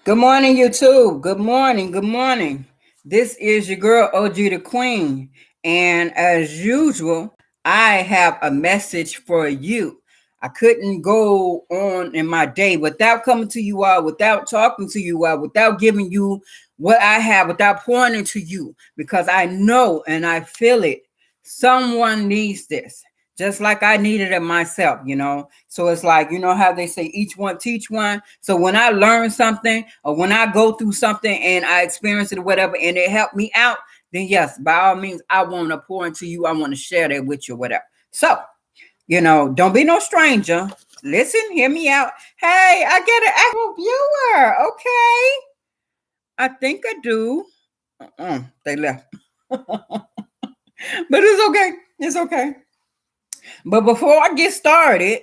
Good morning, YouTube. Good morning. Good morning. This is your girl, OG the Queen. And as usual, I have a message for you. I couldn't go on in my day without coming to you all, without talking to you all, without giving you what I have, without pointing to you, because I know and I feel it. Someone needs this just like I needed it myself. So it's like, how they say each one teach one. So when I learn something or when I go through something and I experience it or whatever and it helped me out, then yes, by all means, I want to pour into you. I want to share that with you, whatever. So, don't be no stranger. Listen, hear me out. Hey, I get an actual viewer. Okay. I think I do. They left. But it's okay. It's okay. But before I get started,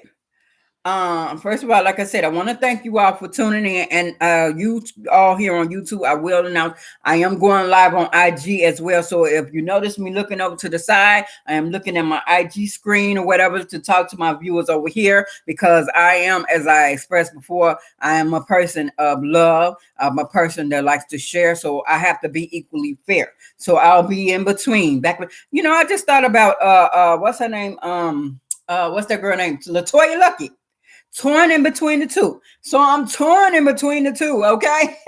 first of all, like I said, I want to thank you all for tuning in, and you all here on YouTube. I will announce I am going live on IG as well. So if you notice me looking over to the side, I am looking at my IG screen or whatever to talk to my viewers over here, because I am, as I expressed before, I am a person of love. I'm a person that likes to share, so I have to be equally fair. So I'll be in between. I just thought about what's her name? What's that girl name? Latoya Lucky. Torn in between the two. So I'm torn in between the two, okay?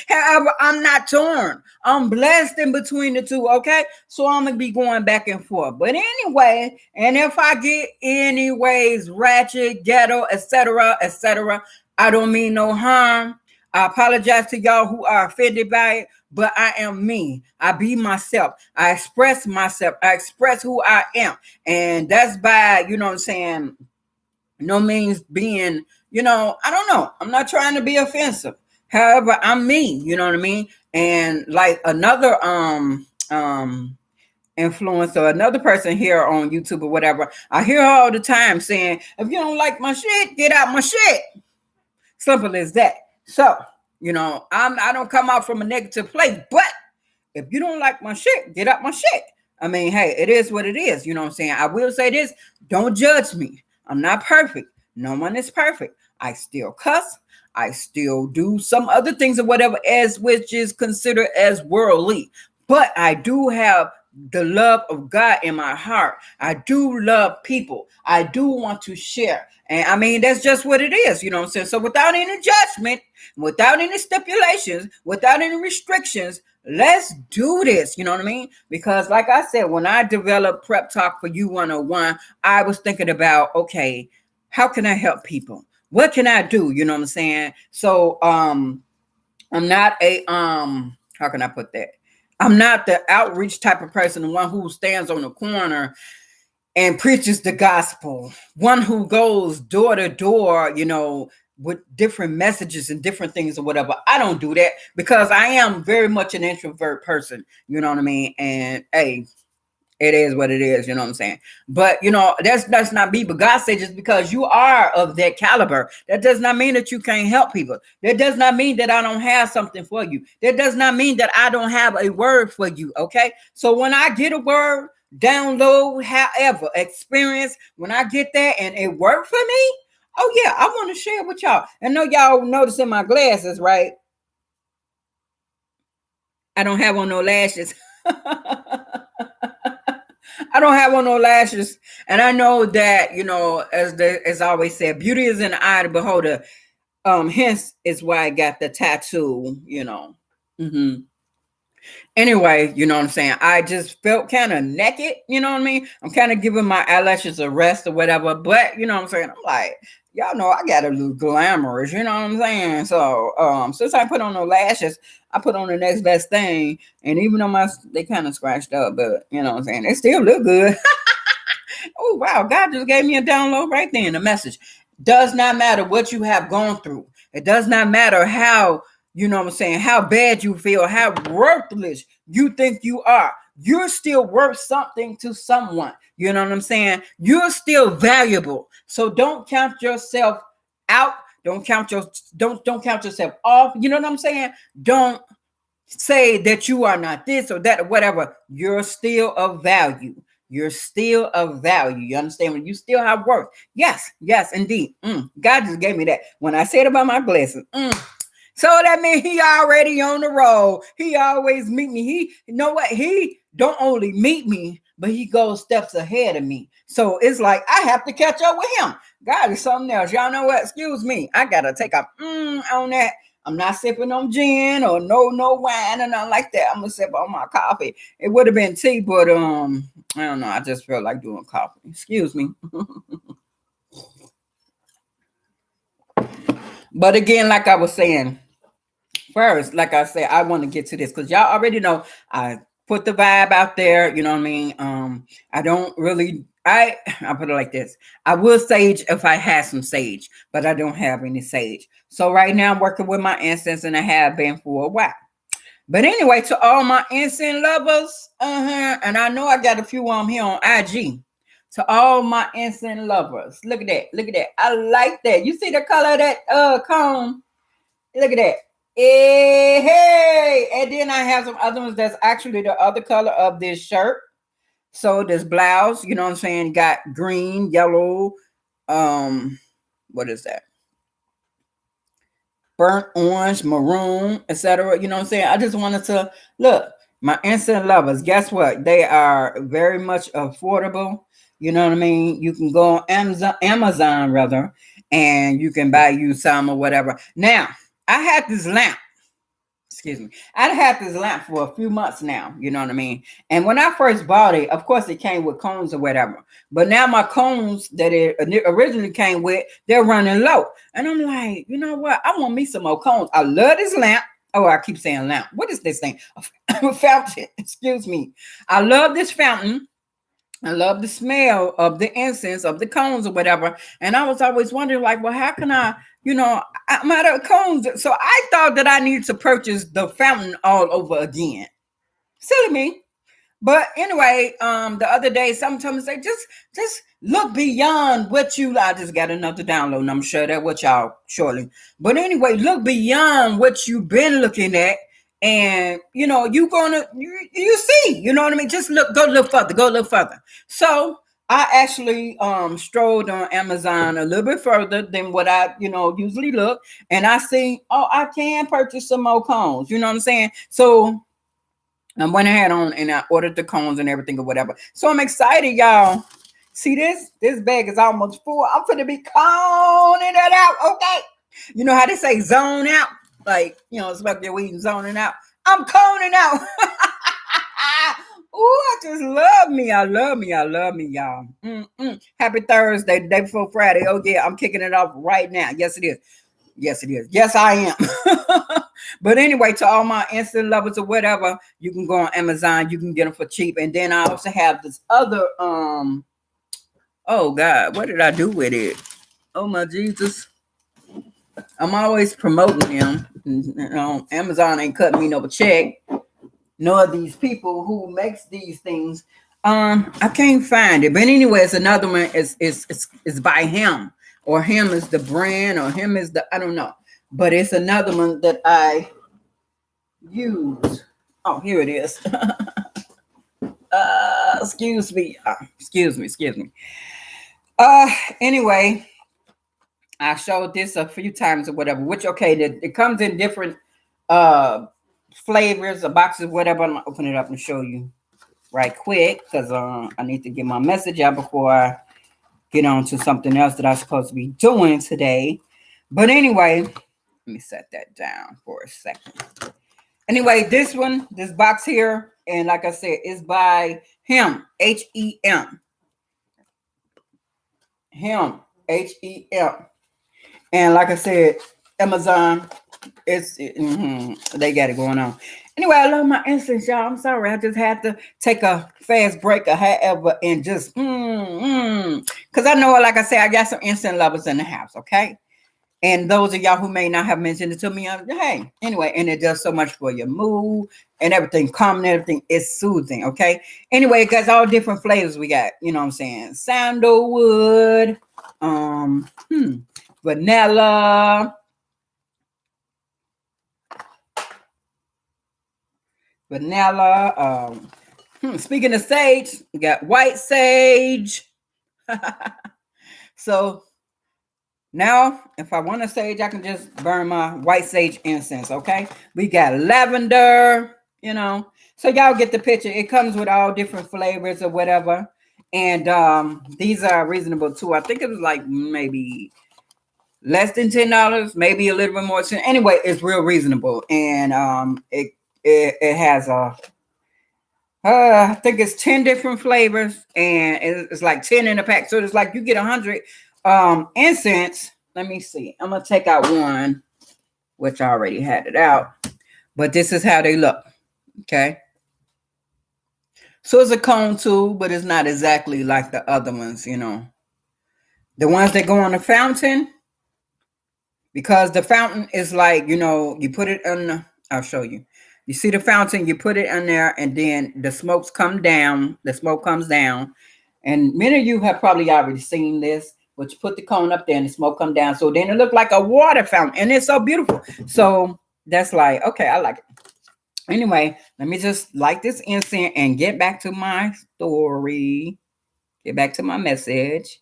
However, I'm not torn. I'm blessed in between the two, okay? So I'm gonna be going back and forth. But anyway, and if I get anyways ratchet, ghetto, etc., I don't mean no harm. I apologize to y'all who are offended by it, but I am me. I be myself. I express myself. I express who I am. And that's by, what I'm saying, no means being, I don't know. I'm not trying to be offensive. However, I'm me, you know what I mean? And like another influencer, another person here on YouTube or whatever, I hear her all the time saying, if you don't like my shit, get out my shit. Simple as that. So, I don't come out from a negative place, but if you don't like my shit, get out my shit. I mean, hey, it is what it is. You know what I'm saying? I will say this: don't judge me. I'm not perfect. No one is perfect. I still cuss. I still do some other things or whatever, as which is considered as worldly. But I do have the love of God in my heart. I do love people. I do want to share. And I mean, that's just what it is, you know what I'm saying? So without any judgment, without any stipulations, without any restrictions, let's do this, you know what I mean? Because like I said, when I developed Prep Talk for You 101, I was thinking about, okay, how can I help people? What can I do? You know what I'm saying? So I'm not a how can I put that? I'm not the outreach type of person, the one who stands on the corner and preaches the gospel, one who goes door to door, with different messages and different things or whatever. I don't do that because I am very much an introvert person, you know what I mean? And hey, it is what it is, you know what I'm saying? But that's not me. But God said, just because you are of that caliber, that does not mean that you can't help people. That does not mean that I don't have something for you. That does not mean that I don't have a word for you. Okay. So when I get a word, download, however, experience, when I get that and it worked for me, oh yeah, I want to share with y'all. I know y'all noticing my glasses, right? I don't have on no lashes. I don't have on no lashes, and I know that as I always said, beauty is in the eye of the beholder. Hence is why I got the tattoo. Mm-hmm. Anyway, you know what I'm saying? I just felt kind of naked, you know what I mean? I'm kind of giving my eyelashes a rest or whatever, but you know what I'm saying? I'm like, y'all know I gotta look glamorous, you know what I'm saying? So since I put on no lashes, I put on the next best thing. And even though they kind of scratched up, but you know what I'm saying, they still look good. Oh wow, God just gave me a download right there in the message. Does not matter what you have gone through. It does not matter how, you know what I'm saying, how bad you feel, how worthless you think you are. You're still worth something to someone. You know what I'm saying? You're still valuable. So don't count yourself out. Don't count yourself off. You know what I'm saying? Don't say that you are not this or that or whatever. You're still of value. You're still of value. You understand? When you still have worth. Yes, indeed. God just gave me that. When I said about my blessing, So that means he already on the road. He always meet me. He, you know what? He don't only meet me, but he goes steps ahead of me. So it's like I have to catch up with him. God is something else. Y'all know what? Excuse me. I gotta take a on that. I'm not sipping on gin or no wine or nothing like that. I'm gonna sip on my coffee. It would have been tea, but I don't know. I just felt like doing coffee. Excuse me. But again, like I was saying, first, like I said, I want to get to this because y'all already know I put the vibe out there. You know what I mean? I don't really. I put it like this. I will sage if I had some sage, but I don't have any sage. So right now I'm working with my incense, and I have been for a while. But anyway, to all my incense lovers, and I know I got a few of them here on IG. To all my incense lovers, look at that, look at that. I like that. You see the color of that cone? Look at that. Hey, and then I have some other ones that's actually the other color of this shirt. So this blouse, you know what I'm saying, got green, yellow, what is that? Burnt orange, maroon, etc. You know what I'm saying? I just wanted to look, my instant lovers, guess what? They are very much affordable. You know what I mean? You can go on Amazon rather, and you can buy you some or whatever. Now, I had this lamp. Excuse me. I had this lamp for a few months now. You know what I mean? And when I first bought it, of course, it came with cones or whatever. But now my cones that it originally came with, they're running low. And I'm like, you know what? I want me some more cones. I love this lamp. Oh, I keep saying lamp. What is this thing? A fountain. Excuse me. I love this fountain. I love the smell of the incense, of the cones or whatever. And I was always wondering, like, well, how can I, I'm out of cones. So I thought that I needed to purchase the fountain all over again. Silly me. But anyway, the other day, sometimes they just look beyond what I just got another download, and I'm sure that what y'all shortly. But anyway, look beyond what you've been looking at, and you see, you know what I mean? Just go a little further. So I actually strolled on Amazon a little bit further than what I usually look, and I see, oh, I can purchase some more cones. You know what I'm saying? So I went ahead on and I ordered the cones and everything or whatever. So I'm excited, y'all. See this? This bag is almost full. I'm gonna be coning it out, okay? You know how they say zone out? Like, smoke your weed and zoning out. I'm coning out. Ooh, I just love me. I love me. I love me, y'all. Happy Thursday, the day before Friday. Oh, yeah, I'm kicking it off right now. Yes, it is. Yes, it is. Yes, I am. But anyway, to all my instant lovers or whatever, you can go on Amazon. You can get them for cheap. And then I also have this other, oh God, what did I do with it? Oh my Jesus. I'm always promoting them. Amazon ain't cutting me no check. Nor these people who makes these things. I can't find it. But anyway, it's another one. It's by him. Or him is the brand, or him is I don't know. But it's another one that I use. Oh, here it is. Excuse me. Excuse me. Anyway, I showed this a few times or whatever, which, okay, it comes in different flavors or boxes, whatever. I'm going to open it up and show you right quick because I need to get my message out before I get on to something else that I'm supposed to be doing today. But anyway, let me set that down for a second. Anyway, this box here, and like I said, is by him, H-E-M. Him, H-E-M. And like I said, Amazon, they got it going on. Anyway, I love my incense, y'all. I'm sorry. I just had to take a fast break or however and just, because I know, like I said, I got some incense lovers in the house, okay? And those of y'all who may not have mentioned it to me, hey, anyway, and it does so much for your mood and everything, calm and everything. It's soothing, okay? Anyway, it got all different flavors we got, you know what I'm saying? Sandalwood, vanilla, speaking of sage, we got white sage. So Now, if I want a sage, I can just burn my white sage incense, okay? We got lavender, you know. So y'all get the picture. It comes with all different flavors or whatever. And these are reasonable too. I think it was like maybe less than $10, maybe a little bit more. Anyway, it's real reasonable. And it has I think it's 10 different flavors, and it's like 10 in a pack. So it's like you get 100 incense. Let me see. I'm gonna take out one, which I already had it out, but this is how they look. Okay. So it's a cone too, but it's not exactly like the other ones, you know. The ones that go on the fountain, because the fountain is like, you know, you put it on the, I'll show you. You see the fountain, you put it in there, and then the smokes come down. The smoke comes down. And many of you have probably already seen this, but you put the cone up there and the smoke come down. So then it looked like a water fountain, and it's so beautiful. So that's like, okay, I like it. Anyway, let me just light this incense and get back to my story. Get back to my message.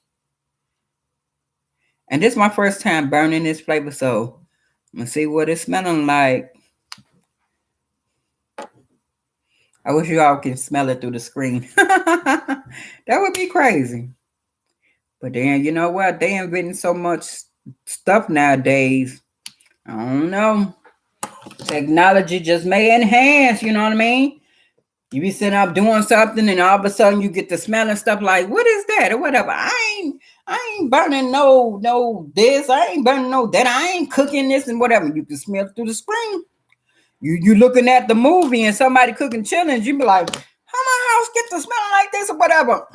And this is my first time burning this flavor, so I'm gonna see what it's smelling like. I wish you all can smell it through the screen. That would be crazy. But then, you know what? They inventing so much stuff nowadays. I don't know. Technology just may enhance, you know what I mean? You be sitting up doing something, and all of a sudden you get the smell and stuff like, what is that? Or whatever. I ain't burning no this. I ain't burning no that. I ain't cooking this and whatever. You can smell it through the screen. You looking at the movie and somebody cooking chillings, you be like, how my house get to smelling like this or whatever?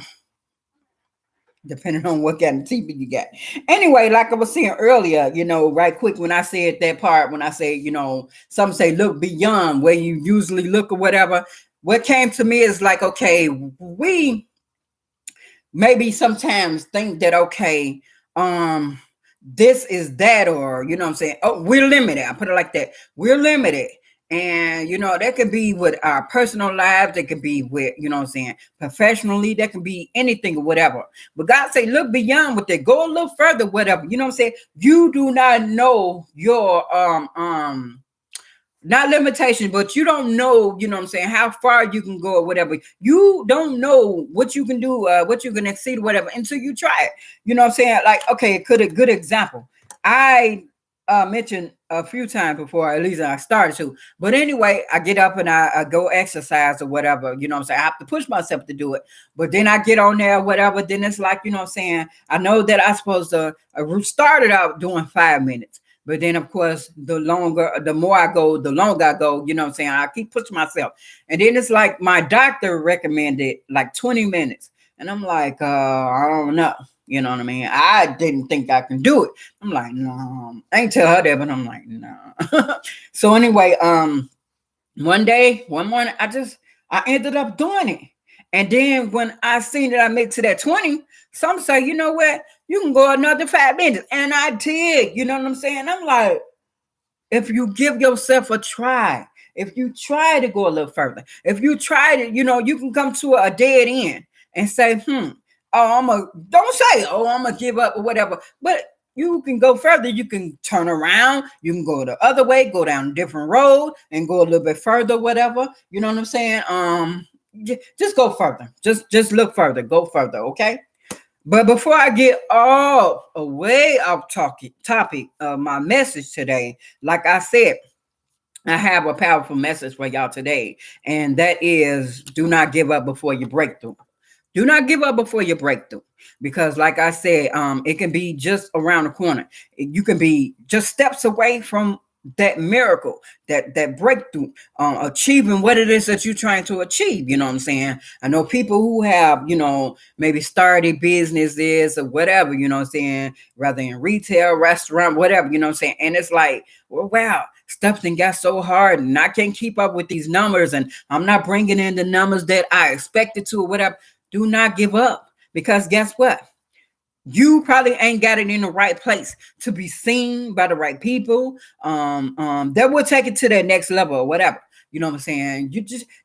Depending on what kind of TV you got. Anyway, like I was saying earlier, you know, right quick when I said that part, when I say, you know, some say look beyond where you usually look or whatever. What came to me is like, okay, we maybe sometimes think that, okay, this is that, or, you know what I'm saying? Oh, we're limited. I put it like that. We're limited. And, you know, that could be with our personal lives. It could be with, you know what I'm saying, professionally. That can be anything or whatever. But God say, look beyond with that. Go a little further, whatever. You know what I'm saying? You do not know your, not limitation, but you don't know, you know what I'm saying, how far you can go or whatever. You don't know what you can do, what you can exceed, whatever, until you try it. You know what I'm saying? Like, okay, a good example. I mentioned a few times before, at least I started to. But anyway, I get up and I go exercise or whatever. You know what I'm saying? I have to push myself to do it. But then I get on there, whatever. Then it's like, you know what I'm saying, I know that I'm supposed to started out doing 5 minutes. But then, of course, the more I go, the longer I go, you know what I'm saying? I keep pushing myself. And then it's like my doctor recommended like 20 minutes. And I'm like, I don't know. You know what I mean? I didn't think I can do it. I'm like, no. I ain't tell her that, but I'm like, no. So anyway, one morning, I ended up doing it. And then when I seen that I made to that 20, some say, you know what? You can go another 5 minutes. And I did. You know what I'm saying? I'm like, if you give yourself a try, if you try to go a little further, if you try to, you know, you can come to a dead end and say, don't say, I'm going to give up or whatever. But you can go further. You can turn around. You can go the other way, go down a different road and go a little bit further, whatever. You know what I'm saying? Just go further. Just look further. Go further, okay? But before I get all way off topic of my message today, like I said, I have a powerful message for y'all today, and that is do not give up before you break through. Do not give up before you break through, because like I said, it can be just around the corner. You can be just steps away from that miracle, that breakthrough, achieving what it is that you're trying to achieve. You know what I'm saying? I know people who have, you know, maybe started businesses or whatever, you know what I'm saying, rather in retail, restaurant, whatever, you know what I'm saying. And it's like, well, wow, stuff then got so hard and I can't keep up with these numbers and I'm not bringing in the numbers that I expected to or whatever. Do not give up, because guess what? You probably ain't got it in the right place to be seen by the right people that will take it to that next level or whatever. You know what I'm saying?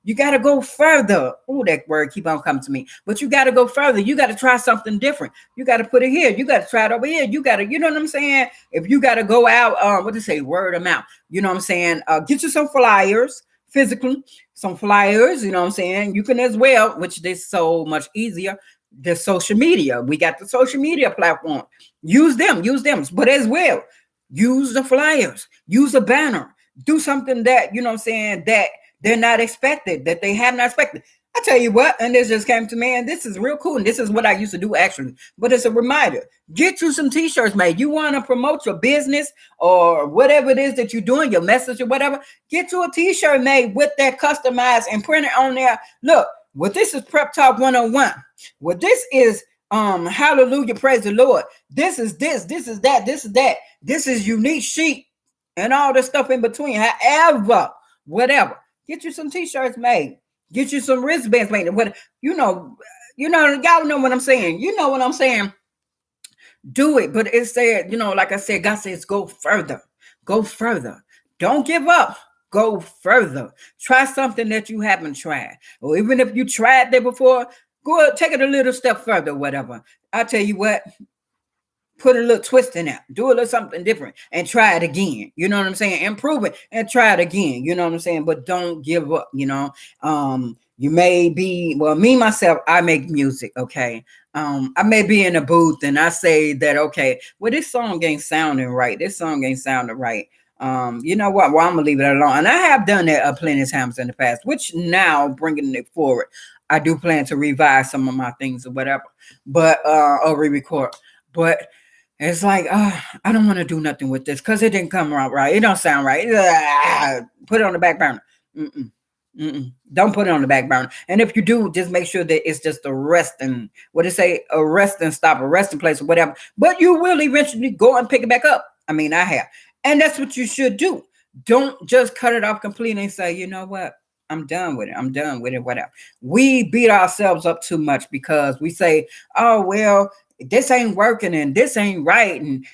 You got to go further. Oh, that word keep on coming to me. But you got to go further. You got to try something different. You got to put it here. You got to try it over here. You got to, you know what I'm saying? If you got to go out, what to say, word of mouth. You know what I'm saying? Get you some flyers physically, some flyers. You know what I'm saying? You can as well, which is so much easier. The social media. We got the social media platform. Use them. But as well, use the flyers. Use a banner. Do something that, you know what I'm saying, that they're not expected, that they have not expected. I tell you what, and this just came to me, and this is real cool, and this is what I used to do actually, but it's a reminder. Get you some t-shirts made. You want to promote your business or whatever it is that you're doing, your message or whatever, get you a t-shirt made with that customized and print it on there. Look, well, this is Prep Talk 101. Well, this is hallelujah, praise the Lord. This is that, this is unique sheet and all the stuff in between. However, whatever. Get you some t-shirts made. Get you some wristbands made. What y'all know what I'm saying. You know what I'm saying. Do it. But it said, like I said, God says go further. Go further. Don't give up. Go further. Try something that you haven't tried. Or even if you tried that before, go take it a little step further, whatever. I tell you what, put a little twist in it, do a little something different and try it again. You know what I'm saying? Improve it and try it again. You know what I'm saying? But don't give up, you may be, well, me, myself, I make music. Okay. I may be in a booth and I say that, okay, well, this song ain't sounding right. You know what? Well, I'm gonna leave it alone. And I have done that plenty of times in the past, which now bringing it forward, I do plan to revise some of my things or whatever, but, or re-record, but it's like, I don't want to do nothing with this because it didn't come out right. It don't sound right. Put it on the back burner. Don't put it on the back burner. And if you do, just make sure that it's just a resting stop, a resting place or whatever. But you will eventually go and pick it back up. I mean, I have. And that's what you should do. Don't just cut it off completely and say, you know what? I'm done with it, whatever. We beat ourselves up too much because we say, oh, well, this ain't working and this ain't right. And,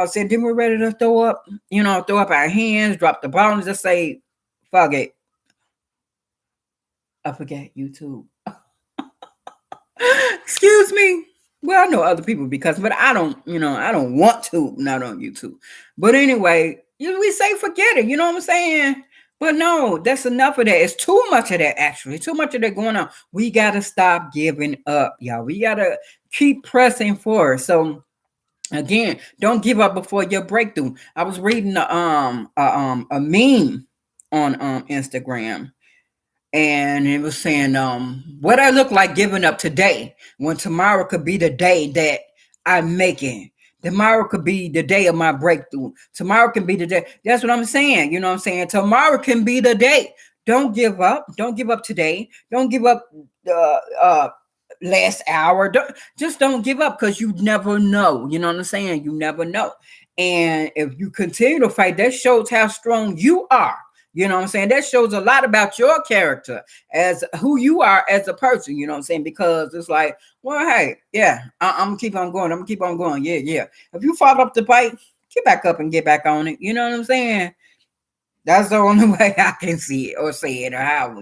said, then we're ready to throw up our hands, drop the ball and just say, fuck it. I forget YouTube. Excuse me. Well, I know other people but I don't want to, not on YouTube. But anyway, we say forget it. You know what I'm saying? But no, that's enough of that. It's too much of that, actually. Too much of that going on. We got to stop giving up, y'all. We got to keep pressing forward. So, again, don't give up before your breakthrough. I was reading a meme on Instagram. And it was saying, what I look like giving up today when tomorrow could be the day that I'm making. Tomorrow could be the day of my breakthrough. Tomorrow can be the day. That's what I'm saying. You know what I'm saying? Tomorrow can be the day. Don't give up. Don't give up today. Don't give up last hour. Don't give up because you never know. You know what I'm saying? You never know. And if you continue to fight, that shows how strong you are. You know what I'm saying? That shows a lot about your character as who you are as a person, you know what I'm saying? Because it's like, well, hey, yeah, I'm gonna keep on going. I'm gonna keep on going. Yeah. If you fall up the bike, get back up and get back on it. You know what I'm saying? That's the only way I can see it or say it or how,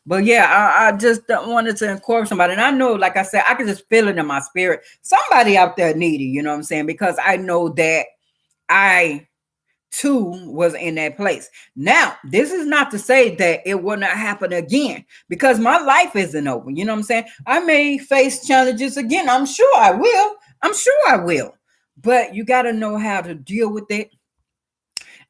But yeah, I just wanted to encourage somebody. And I know, like I said, I can just feel it in my spirit. Somebody out there needy, you know what I'm saying? Because I know that I too was in that place. Now, this is not to say that it will not happen again because my life isn't over. You know what I'm saying? I may face challenges again. I'm sure I will. But you got to know how to deal with it.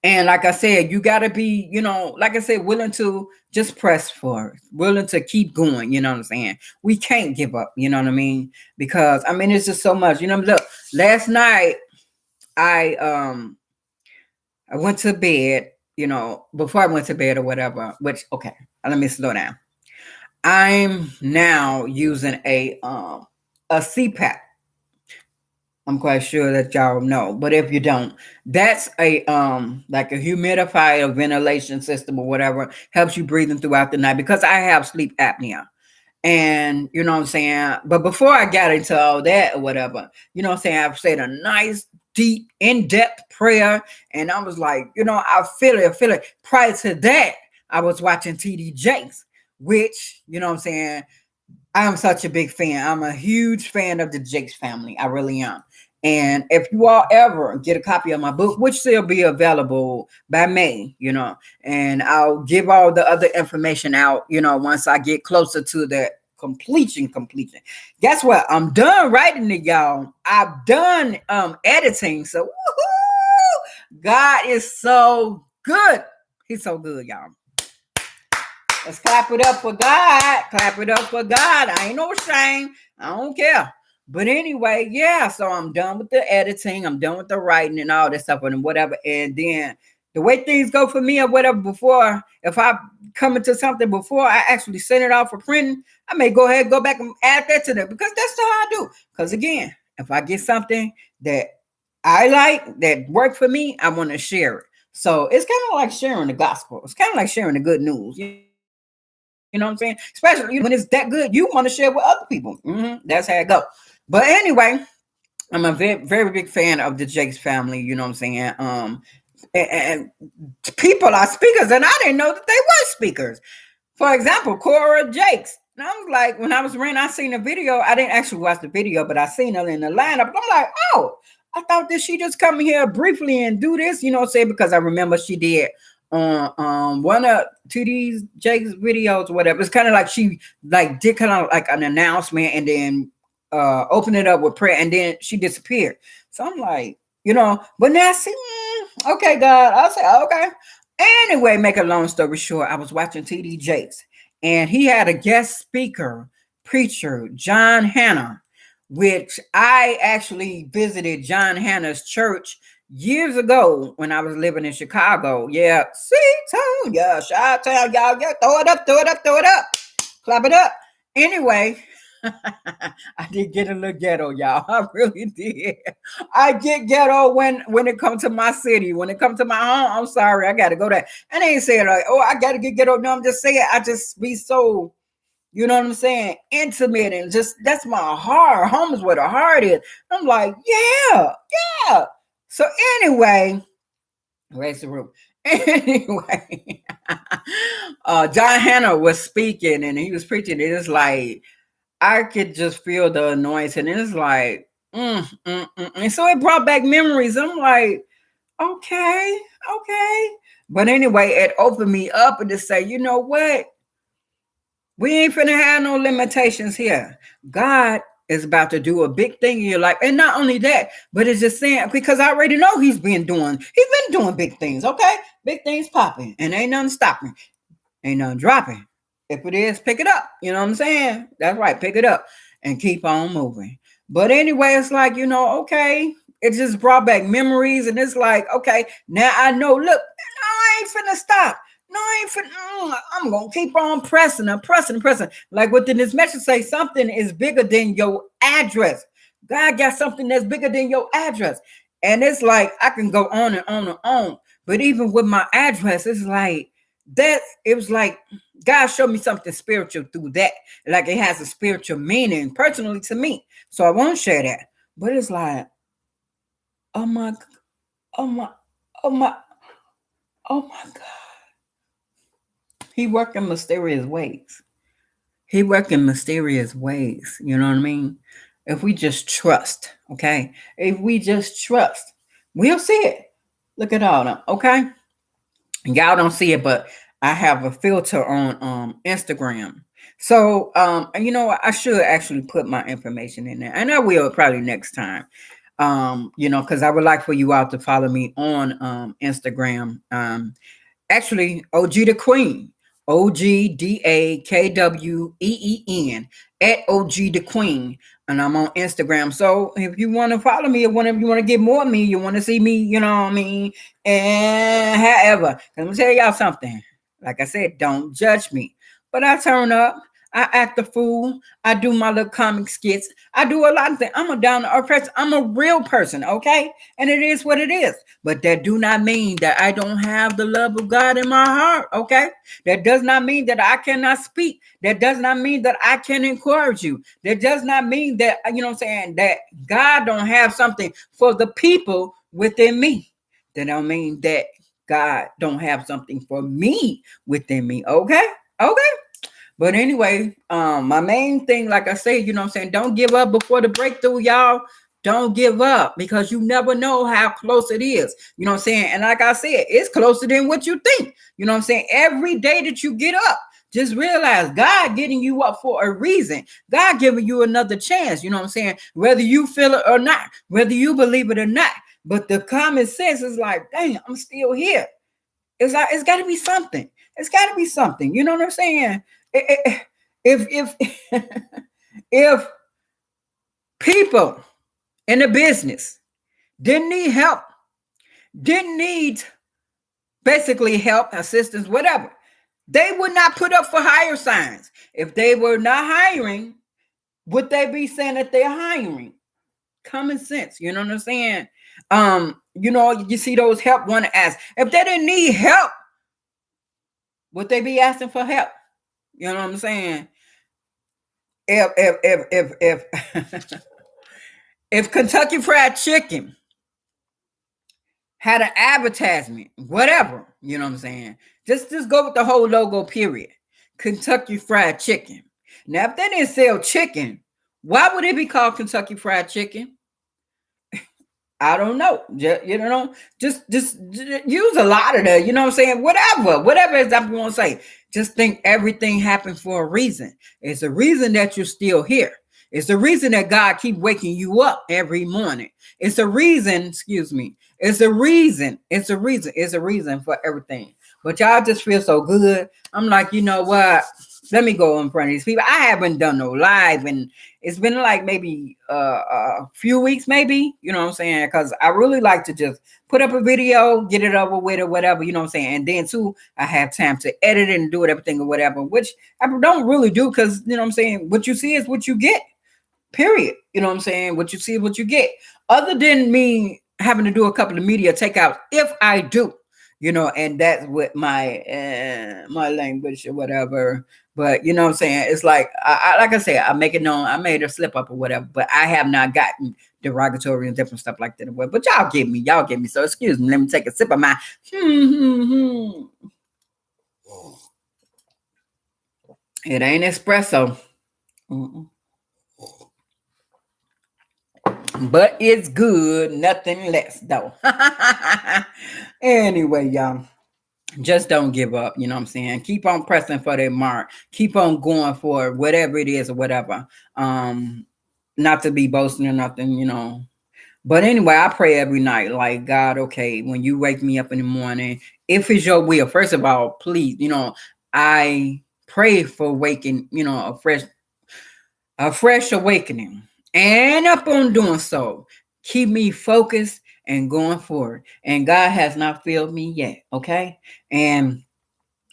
And like I said, you got to be, like I said, willing to just press forward, willing to keep going. You know what I'm saying? We can't give up. You know what I mean? Because it's just so much. Look, last night I went to bed, before I went to bed or whatever, which, okay, let me slow down. I'm now using a CPAP. I'm quite sure that y'all know, but if you don't, that's a like a humidifier ventilation system or whatever, helps you breathing throughout the night because I have sleep apnea. And you know what I'm saying? But before I got into all that or whatever, you know what I'm saying? I've said a nice, deep, in-depth prayer. And I was like, I feel it. Prior to that, I was watching TD Jakes, which, you know what I'm saying, I'm such a big fan. I'm a huge fan of the Jakes family. I really am. And if you all ever get a copy of my book, which will be available by May, and I'll give all the other information out, once I get closer to the completion. Guess what? I'm done writing it, y'all. I've done editing. So woo-hoo! God is so good. He's so good, y'all. Let's clap it up for God. Clap it up for God. I ain't no shame. I don't care. But anyway, yeah, so I'm done with the editing. I'm done with the writing and all this stuff and whatever. And then the way things go for me or whatever before, if I come into something before I actually send it off for printing, I may go ahead and go back and add that to them because that's how I do. Because again, if I get something that I like, that work for me, I want to share it. So it's kind of like sharing the gospel. It's kind of like sharing the good news. You know what I'm saying? Especially when it's that good, you want to share with other people. That's how it goes. But anyway, I'm a very, very big fan of the Jakes family. You know what I'm saying? And people are speakers, and I didn't know that they were speakers. For example, Cora Jakes. And I was like, when I was renting, I seen a video. I didn't actually watch the video, but I seen her in the lineup. I'm like, oh, I thought that she just come here briefly and do this, you know what I'm saying? Because I remember she did on one of TD Jakes videos or whatever. It's kind of like she did kind of like an announcement and then open it up with prayer and then she disappeared. So I'm like, but now see, okay, God, I'll say, okay. Anyway, make a long story short, I was watching TD Jakes and he had a guest speaker, preacher, John Hannah, which I actually visited John Hannah's church years ago when I was living in Chicago. Yeah, C-Town, yeah, Chi-Town, y'all, yeah, throw it up, clap it up. Anyway, I did get a little ghetto, y'all. I really did. I get ghetto when it comes to my city. When it comes to my home, I'm sorry, I got to go there. And I ain't saying like, oh, I got to get ghetto. No, I'm just saying I just be so, you know what I'm saying, intimate and just that's my heart. Home is where the heart is. I'm like, yeah. So anyway, raise the room. Anyway, John Hannah was speaking and he was preaching. It is like I could just feel the anointing. It's like, and so it brought back memories. I'm like, okay. But anyway, it opened me up and to say, you know what? We ain't finna have no limitations here. God is about to do a big thing in your life. And not only that, but it's just saying, because I already know he's been doing big things, okay? Big things popping, and ain't nothing stopping. Ain't nothing dropping. If it is, pick it up. You know what I'm saying? That's right, pick it up and keep on moving. But anyway, it's like, okay, it just brought back memories, and it's like, okay, now I know, look, I ain't finna stop. No, I ain't finna, I'm gonna keep on pressing. Like within this message say, something is bigger than your address. God got something that's bigger than your address. And it's like, I can go on and on and on. But even with my address, it's like, that it was like God showed me something spiritual through that, like it has a spiritual meaning personally to me. So I won't share that, but it's like, oh my God, he worked in mysterious ways. You know what I mean? If we just trust, okay, we'll see it. Look at all them, okay. Y'all don't see it, but I have a filter on Instagram. So I should actually put my information in there. And I will probably next time. Because I would like for you all to follow me on Instagram. Actually, OG the Queen. OGDAKWEEN at OG the Queen. And I'm on Instagram. So if you want to follow me or whenever you want to get more of me, you want to see me, you know what I mean? And however, let me tell y'all something. Like I said, don't judge me. But I turn up. I act a fool. I do my little comic skits. I do a lot of things. I'm a down to earth person. I'm a real person, okay? And it is what it is. But that do not mean that I don't have the love of God in my heart, okay? That does not mean that I cannot speak. That does not mean that I can encourage you. That does not mean that, that God don't have something for the people within me. That don't mean that God don't have something for me within me. Okay. Okay. But anyway, my main thing, like I say, you know what I'm saying, don't give up before the breakthrough, y'all. Don't give up, because you never know how close it is. You know what I'm saying? And like I said, it's closer than what you think. You know what I'm saying? Every day that you get up, just realize God getting you up for a reason. God giving you another chance. You know what I'm saying? Whether you feel it or not, whether you believe it or not. But the common sense is like, dang, I'm still here. It's like, it's got to be something. It's got to be something. You know what I'm saying? If if people in the business didn't need help, didn't need basically help, assistance, whatever, they would not put up for hire signs. If they were not hiring, would they be saying that they're hiring? Common sense, you know what I'm saying? You see those help want to ask. If they didn't need help, would they be asking for help? You know what I'm saying? If if Kentucky Fried Chicken had an advertisement, whatever, you know what I'm saying? Just go with the whole logo, period. Kentucky Fried Chicken. Now, if they didn't sell chicken, why would it be called Kentucky Fried Chicken? I don't know. Just use a lot of that. You know what I'm saying? Whatever exactly you want to say. Just think everything happened for a reason. It's a reason that you're still here. It's the reason that God keep waking you up every morning. It's a reason, excuse me. It's a reason for everything. But y'all just feel so good. I'm like, you know what? Let me go in front of these people. I haven't done no live, and it's been like maybe a few weeks, maybe, you know what I'm saying? Because I really like to just put up a video, get it over with or whatever, you know what I'm saying? And then too, I have time to edit it and do it, everything or whatever, which I don't really do, because, you know what I'm saying, what you see is what you get. Period. You know what I'm saying? What you see is what you get. Other than me having to do a couple of media takeouts, if I do, you know, and that's with my my language or whatever. But you know what I'm saying? It's like like I said, I make it known. I made a slip up or whatever, but I have not gotten derogatory and different stuff like that. But y'all get me. So excuse me. Let me take a sip of my. It ain't espresso. Mm-mm. But it's good, nothing less though. Anyway, y'all, just don't give up. You know what I'm saying? Keep on pressing for that mark. Keep on going for it, whatever it is or whatever. Not to be boasting or nothing, you know. But anyway, I pray every night, like, God, okay, when you wake me up in the morning, if it's your will, first of all, please, you know, I pray for waking, you know, a fresh awakening. And up on doing so, keep me focused and going forward. And God has not failed me yet. Okay. And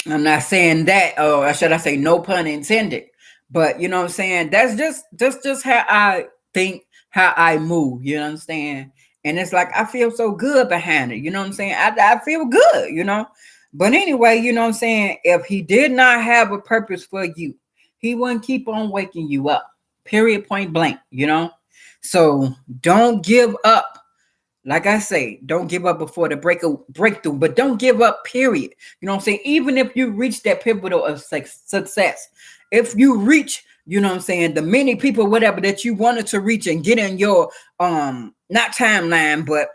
I'm not saying that, or should I say, no pun intended. But you know what I'm saying? That's just how I think, how I move. You understand? And it's like I feel so good behind it. You know what I'm saying? I feel good, you know. But anyway, you know what I'm saying? If he did not have a purpose for you, he wouldn't keep on waking you up. Period, point blank, you know. So don't give up. Like I say, don't give up before the breakthrough, but don't give up, period. You know what I'm saying? Even if you reach that pivotal of success, if you reach, you know what I'm saying, the many people, whatever, that you wanted to reach and get in your not timeline, but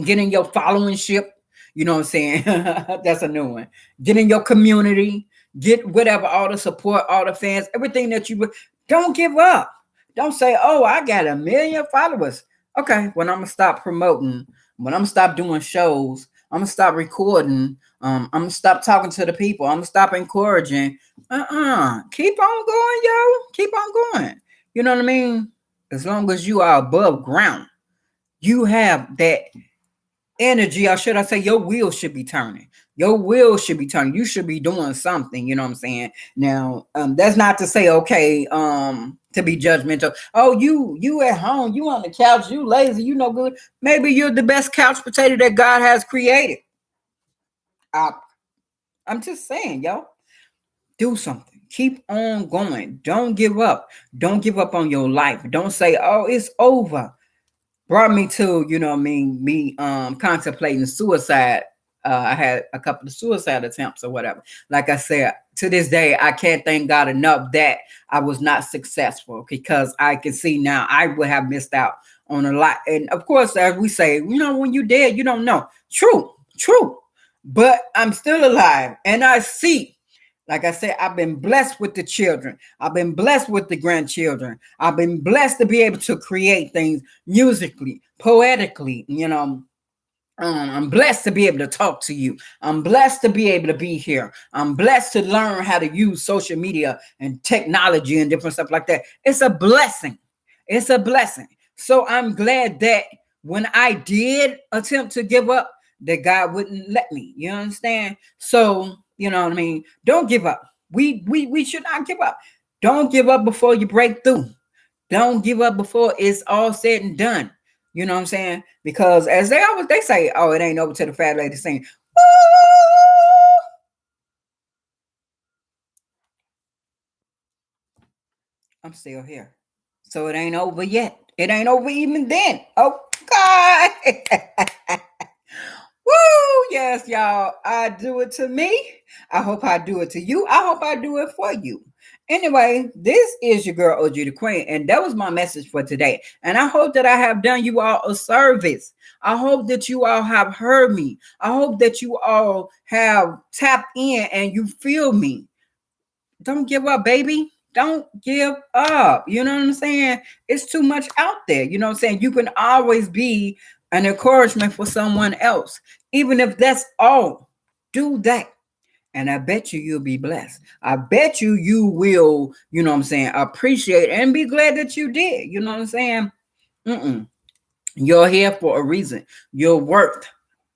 get in your followership, you know what I'm saying? That's a new one. Get in your community, get whatever, all the support, all the fans, everything that you don't give up. Don't say, oh, I got 1 million followers. Okay, when I'm gonna stop promoting, when I'm gonna stop doing shows, I'm gonna stop recording, I'm gonna stop talking to the people, I'm gonna stop encouraging. Keep on going, yo. Keep on going. You know what I mean? As long as you are above ground, you have that energy, or should I say, your wheels should be turning. Your wheels should be turning. You should be doing something. You know what I'm saying? Now, that's not to say, okay, to be judgmental. Oh, you at home, you on the couch, you lazy, you no good. Maybe you're the best couch potato that God has created. I'm just saying, yo, do something. Keep on going. Don't give up. Don't give up on your life. Don't say, oh, it's over. Brought me to, you know what I mean, me contemplating suicide I had a couple of suicide attempts or whatever. Like I said, to this day, I can't thank God enough that I was not successful, because I can see now I would have missed out on a lot. And of course, as we say, when you're dead, you don't know. True, true. But I'm still alive, and I see. Like I said, I've been blessed with the children. I've been blessed with the grandchildren. I've been blessed to be able to create things musically, poetically. I'm blessed to be able to talk to you. I'm blessed to be able to be here. I'm blessed to learn how to use social media and technology and different stuff like that. It's a blessing. It's a blessing. So I'm glad that when I did attempt to give up, that God wouldn't let me. You understand? So, you know what I mean? Don't give up. We should not give up. Don't give up before you break through. Don't give up before it's all said and done. You know what I'm saying? Because as they say, oh, it ain't over till the fat lady sing. Woo! I'm still here. So it ain't over yet. It ain't over even then. Oh God. Woo! Yes, y'all. I do it to me. I hope I do it to you. I hope I do it for you. Anyway, this is your girl OG the Queen, and that was my message for today. And I hope that I have done you all a service. I hope that you all have heard me. I hope that you all have tapped in and you feel me. Don't give up, baby. Don't give up. You know what I'm saying? It's too much out there. You know what I'm saying? You can always be an encouragement for someone else, even if that's all. Do that. And I bet you'll be blessed. I bet you will, you know what I'm saying, appreciate and be glad that you did. You know what I'm saying? You're here for a reason. You're worth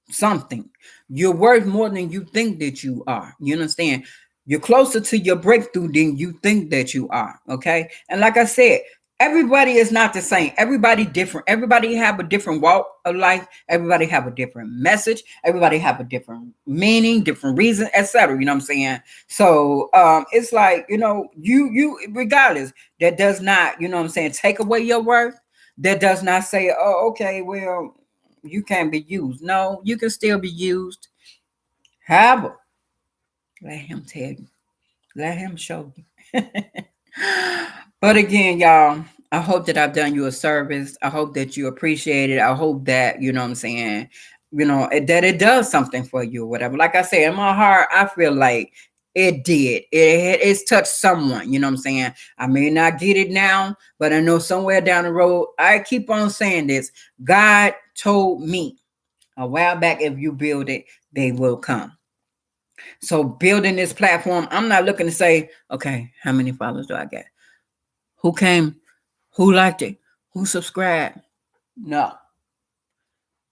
something. You're worth more than you think that you are. You understand? You're closer to your breakthrough than you think that you are. Okay. And like I said, everybody is not the same. Everybody different. Everybody have a different walk of life. Everybody have a different message. Everybody have a different meaning, different reason, etc. You know what I'm saying? So it's like, you regardless, that does not, you know what I'm saying, take away your worth. That does not say, oh, okay, well, you can't be used. No, you can still be used. However, let him tell you. Let him show you. But again, y'all, I hope that I've done you a service. I hope that you appreciate it. I hope that, you know what I'm saying, that it does something for you or whatever. Like I said, in my heart, I feel like it did. It's touched someone, you know what I'm saying? I may not get it now, but I know somewhere down the road, I keep on saying this. God told me a while back, if you build it, they will come. So building this platform, I'm not looking to say, okay, how many followers do I get? Who came? Who liked it? Who subscribed? No.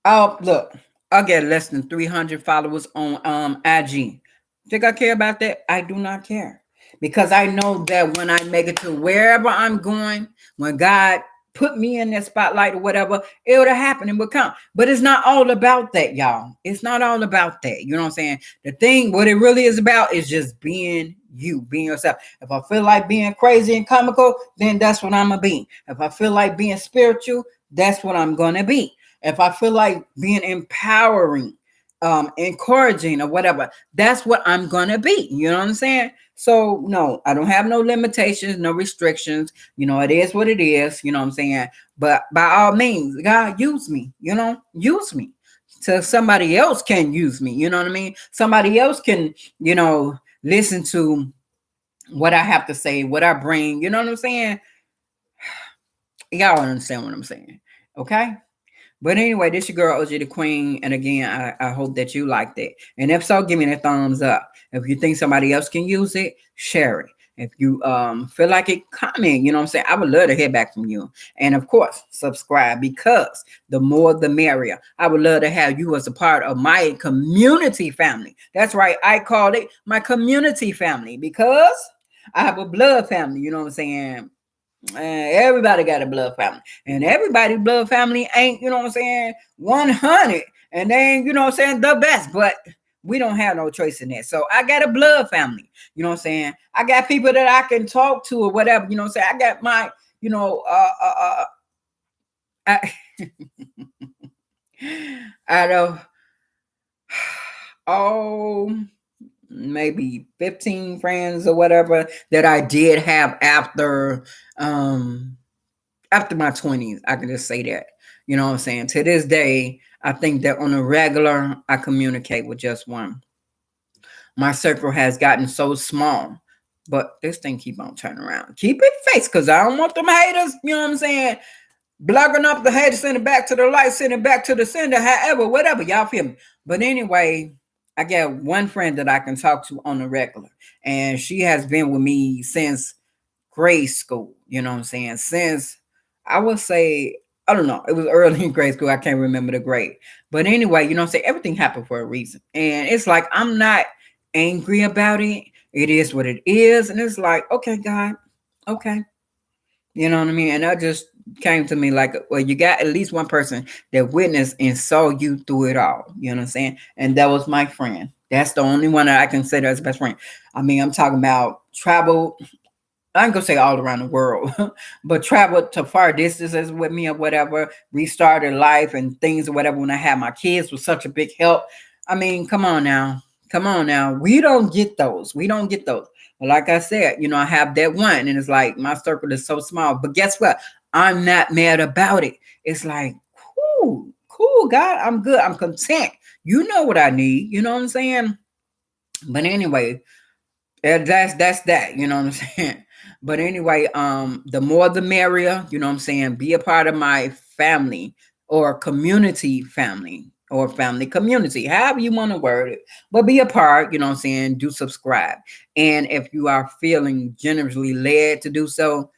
Oh, look, I get less than 300 followers on IG. Think I care about that? I do not care. Because I know that when I make it to wherever I'm going, when God put me in that spotlight or whatever, it would have happened and would come. But it's not all about that, y'all. It's not all about that. You know what I'm saying? The thing, what it really is about is just being you, being yourself. If I feel like being crazy and comical, then that's what I'm going to be. If I feel like being spiritual, that's what I'm going to be. If I feel like being empowering, encouraging or whatever, that's what I'm going to be. You know what I'm saying? So no, I don't have no limitations, no restrictions. It is what it is. You know what I'm saying? But by all means, God, use me, use me. So somebody else can use me. You know what I mean? Somebody else can, listen to what I have to say, what I bring. You know what I'm saying? Y'all understand what I'm saying. Okay? But anyway, this your girl OG the Queen, and again, I hope that you liked it. And if so, give me a thumbs up. If you think somebody else can use it, share it. If you feel like it, comment. You know what I'm saying? I would love to hear back from you. And of course, subscribe, because the more the merrier. I would love to have you as a part of my community family. That's right. I call it my community family, because I have a blood family. You know what I'm saying? Everybody got a blood family, and everybody's blood family ain't, 100, and they ain't, the best, but we don't have no choice in that. So I got a blood family, I got people that I can talk to or whatever, I got my, I, I know maybe 15 friends or whatever that I did have after my 20s. I can just say that. You know what I'm saying? To this day, I think that on a regular, I communicate with just one. My circle has gotten so small, but this thing keep on turning around. Keep it fixed, because I don't want them haters, you know what I'm saying? Blocking up the haters, send it back to the light, send it back to the sender, however, whatever, y'all feel me? But anyway, I got one friend that I can talk to on the regular, and she has been with me since grade school, you know what I'm saying? Since I would say, I don't know, it was early in grade school. I can't remember the grade. But anyway, you know what I'm saying? Everything happened for a reason. And it's like, I'm not angry about it. It is what it is. And it's like, okay, God, okay. You know what I mean? And that just came to me like, well, you got at least one person that witnessed and saw you through it all. You know what I'm saying? And that was my friend. That's the only one that I consider as best friend. I mean, I'm talking about travel. I ain't gonna say all around the world, but traveled to far distances with me or whatever, restarted life and things or whatever when I had my kids was such a big help. I mean, come on now. Come on now. We don't get those. We don't get those. But like I said, you know, I have that one, and it's like my circle is so small. But guess what? I'm not mad about it. It's like, cool, God, I'm good. I'm content. You know what I need. You know what I'm saying? But anyway, that's that. You know what I'm saying? But anyway, the more the merrier, you know what I'm saying? Be a part of my family or community family or family community, however you want to word it. But be a part, you know what I'm saying? Do subscribe. And if you are feeling generously led to do so,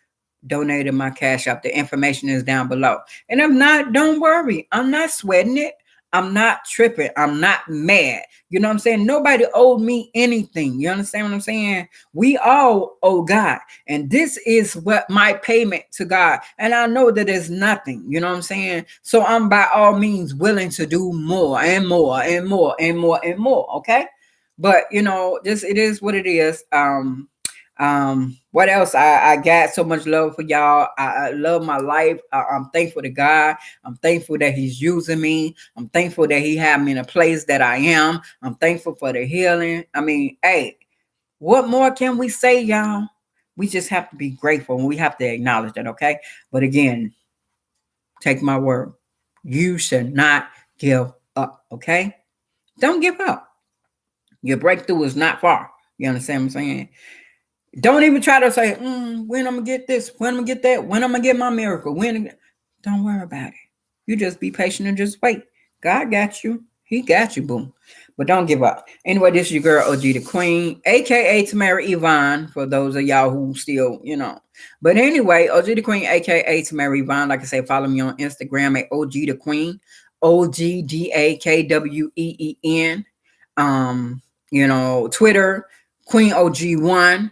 donate in my cash app. The information is down below. And if not, don't worry. I'm not sweating it. I'm not tripping. I'm not mad. You know what I'm saying? Nobody owed me anything. You understand what I'm saying? We all owe God. And this is what my payment to God. And I know that it's nothing. You know what I'm saying? So I'm by all means willing to do more and more and more and more and more. Okay. But you know, this it is what it is. What else? I got so much love for y'all. I love my life. I'm thankful to God. I'm thankful that He's using me. I'm thankful that He had me in a place that I am. I'm thankful for the healing. I mean, hey, what more can we say, y'all? We just have to be grateful and we have to acknowledge that, okay? But again, take my word. You should not give up, okay? Don't give up. Your breakthrough is not far. You understand what I'm saying? Don't even try to say, when I'm gonna get this, when I'm gonna get that, when I'm gonna get my miracle. Don't worry about it. You just be patient and just wait. God got you. He got you, boom. But don't give up. Anyway, this is your girl OG the Queen, aka Tamara Yvonne, for those of y'all who still, you know. But anyway, OG the Queen, aka Tamara Yvonne. Like I say, follow me on Instagram at OG the Queen, OGDAKWEEN. You know, Twitter, Queen OG1.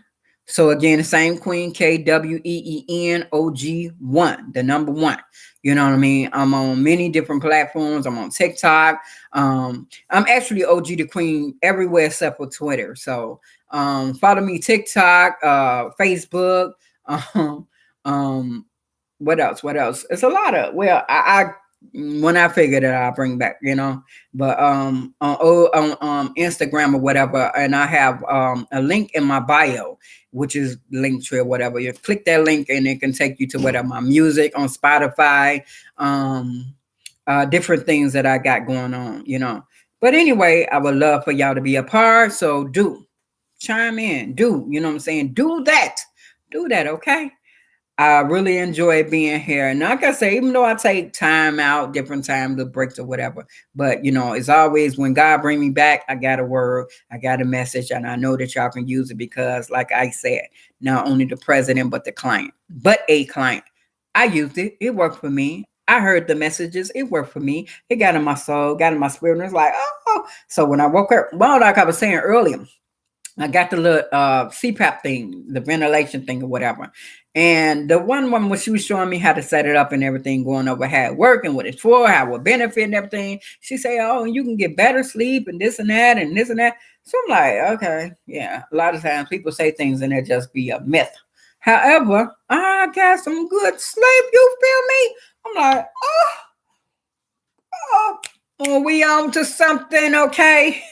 So again, the same Queen, KWEENOG1, the number one. You know what I mean? I'm on many different platforms. I'm on TikTok. I'm actually OG the Queen everywhere except for Twitter. So follow me TikTok, Facebook. Um, um, what else? What else? It's a lot of. Well, I when I figure that I'll bring back, you know. But on Instagram or whatever, and I have a link in my bio, which is Linktree or whatever. You click that link and it can take you to whatever my music on Spotify, different things that I got going on, you know. But anyway, I would love for y'all to be a part. So do chime in, you know what I'm saying? Do that, okay? I really enjoy being here. And like I say, even though I take time out, different times of breaks or whatever, but you know, it's always when God bring me back, I got a word, I got a message, and I know that y'all can use it because, like I said, not only the president, but the client, but a client. I used it. It worked for me. I heard the messages. It worked for me. It got in my soul, got in my spirit. And it's like, oh. So when I woke up, well, like I was saying earlier, I got the little CPAP thing, the ventilation thing or whatever. And the one woman, when she was showing me how to set it up and everything, going over how it worked and what it's for, how it will benefit and everything, she said, oh, you can get better sleep and this and that and this and that. So I'm like, okay, yeah. A lot of times people say things and it just be a myth. However, I got some good sleep. You feel me? I'm like, oh. Oh, we on to something, okay?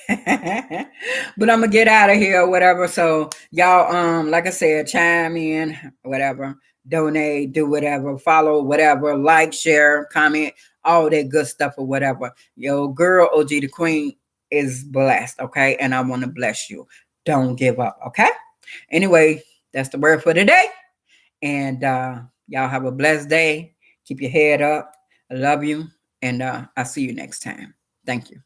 But I'm gonna get out of here or whatever. So y'all, like I said, chime in, whatever, donate, do whatever, follow, whatever, like, share, comment, all that good stuff or whatever. Yo, girl, OG the Queen is blessed, okay? And I want to bless you. Don't give up, okay? Anyway, that's the word for today. And y'all have a blessed day. Keep your head up. I love you. And I'll see you next time. Thank you.